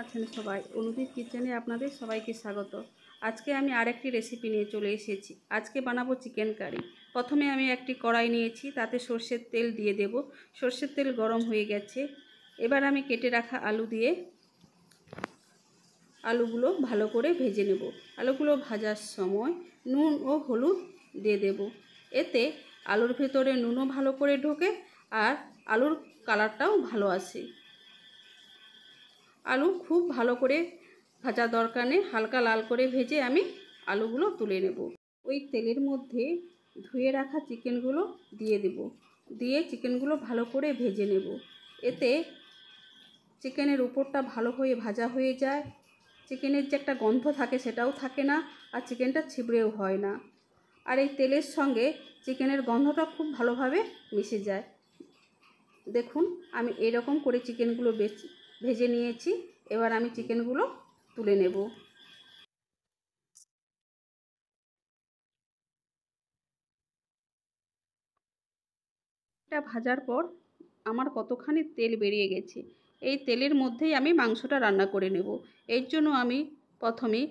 আছেন সবাই, অনুদীপ কিচেনে আপনাদের সবাইকে স্বাগত। আজকে আমি আরেকটি রেসিপি নিয়ে চলে এসেছি। আজকে বানাবো চিকেন কারি। প্রথমে আমি একটি কড়াই নিয়েছি, তাতে সর্ষের তেল দিয়ে দেব। সর্ষের তেল গরম হয়ে গেছে। এবার আমি কেটে রাখা আলু দিয়ে আলুগুলো ভালো করে ভেজে নেব। আলুগুলো ভাজার সময় নুন ও হলুদ দিয়ে দেব। এতে আলুর ভেতরে নুনও ভালো করে ঢোকে আর আলুর কালারটাও ভালো আসে। আলু খুব ভালো করে ভাজা দরকার নেই, হালকা লাল করে ভেজে আমি আলুগুলো তুলে নেব। ওই তেলের মধ্যে ধুয়ে রাখা চিকেনগুলো দিয়ে দেব, দিয়ে চিকেনগুলো ভালো করে ভেজে নেব। এতে চিকেনের উপরটা ভালো হয়ে ভাজা হয়ে যায়, চিকেনের যে একটা গন্ধ থাকে সেটাও থাকে না, আর চিকেনটা ছিবড়েও হয় না। আর এই তেলের সঙ্গে চিকেনের গন্ধটা খুব ভালোভাবে মিশে যায়। দেখুন, আমি এরকম করে চিকেনগুলো ভেজে নিয়েছি। এবার আমি চিকেনগুলো তুলে নেব। এটা ভাজার পর আমার কতখানি তেল বেরিয়ে গেছে। এই তেলের মধ্যেই আমি মাংসটা রান্না করে নেব। এর জন্য আমি প্রথমে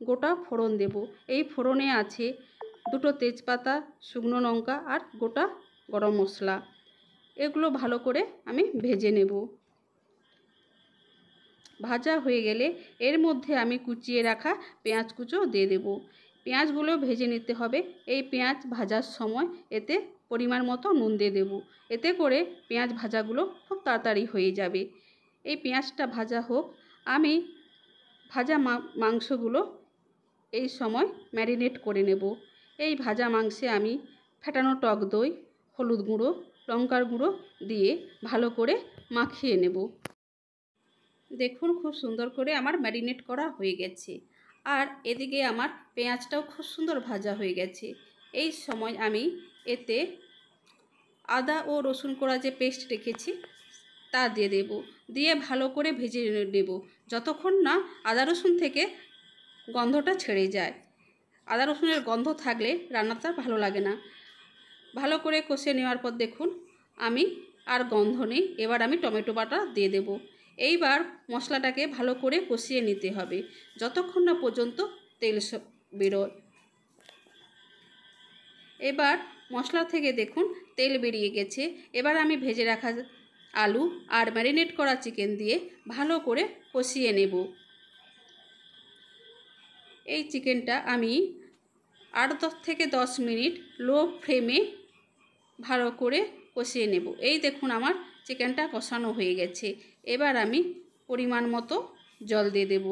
গোটা ফোড়ন দেব। এই ফোড়নে আছে দুটো তেজপাতা, শুকনো লঙ্কা আর গোটা গরম মশলা। এগুলো ভালো করে আমি ভেজে নেব। ভাজা হয়ে গেলে এর মধ্যে আমি কুচিয়ে রাখা পেঁয়াজ কুচো দিয়ে দেব। পেঁয়াজগুলো ভেজে নিতে হবে। এই পেঁয়াজ ভাজার সময় এতে পরিমাণ মতো নুন দিয়ে দেব। এতে করে পেঁয়াজ ভাজাগুলো খুব তাড়াতাড়ি হয়ে যাবে। এই পেঁয়াজটা ভাজা হোক, আমি ভাজা মাংসগুলো এই সময় ম্যারিনেট করে নেব। এই ভাজা মাংসে আমি ফেটানো টক দই, হলুদ গুঁড়ো, লঙ্কার গুঁড়ো দিয়ে ভালো করে মাখিয়ে নেব। দেখুন, খুব সুন্দর করে আমার ম্যারিনেট করা হয়ে গেছে। আর এদিকে আমার পেঁয়াজটাও খুব সুন্দর ভাজা হয়ে গেছে। এই সময় আমি এতে আদা ও রসুন করা যে পেস্ট রেখেছি তা দিয়ে দেব। দিয়ে ভালো করে ভেজে নেব যতক্ষণ না আদা রসুন থেকে গন্ধটা ছেড়ে যায়। আদা রসুনের গন্ধ থাকলে রান্নাটা ভালো লাগে না। ভালো করে কষে নেওয়ার পর দেখুন আমি আর গন্ধ নেই। এবার আমি টমেটো বাটা দিয়ে দেব। এইবার মশলাটাকে ভালো করে কষিয়ে নিতে হবে যতক্ষণ না পর্যন্ত তেল বেরোয়। এবার মশলা থেকে দেখুন তেল বেরিয়ে গেছে। এবার আমি ভেজে রাখা আলু আর ম্যারিনেট করা চিকেন দিয়ে ভালো করে কষিয়ে নেব। এই চিকেনটা আমি 8 থেকে 10 মিনিট লো ফ্লেমে ভালো করে কষিয়ে নেব। এই দেখুন আমার চিকেনটা কষানো হয়ে গেছে। এবার আমি পরিমাণ মতো জল দিয়ে দেব।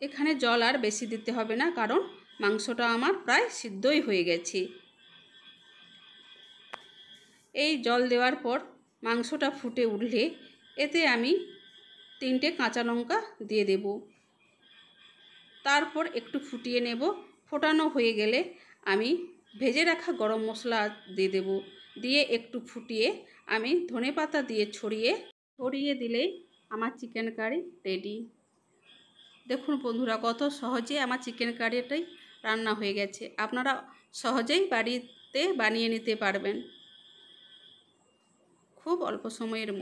এখানে জল আর বেশি দিতে হবে না, কারণ মাংসটা আমার প্রায় সিদ্ধই হয়ে গেছে। এই জল দেওয়ার পর মাংসটা ফুটে উঠলে এতে আমি 3টে কাঁচা লঙ্কা দিয়ে দেব। তারপর একটু ফুটিয়ে নেব। ফোটানো হয়ে গেলে আমি ভেজে রাখা গরম মশলা দিয়ে দেব। দিয়ে একটু ফুটিয়ে আমি ধনেপাতা দিয়ে ছড়িয়ে দিলেই আমার চিকেন কারি রেডি। দেখুন বন্ধুরা, কত সহজে আমার চিকেন কারিটাই রান্না হয়ে গেছে। আপনারা সহজেই বাড়িতে বানিয়ে নিতে পারবেন খুব অল্প সময়ের মধ্যে।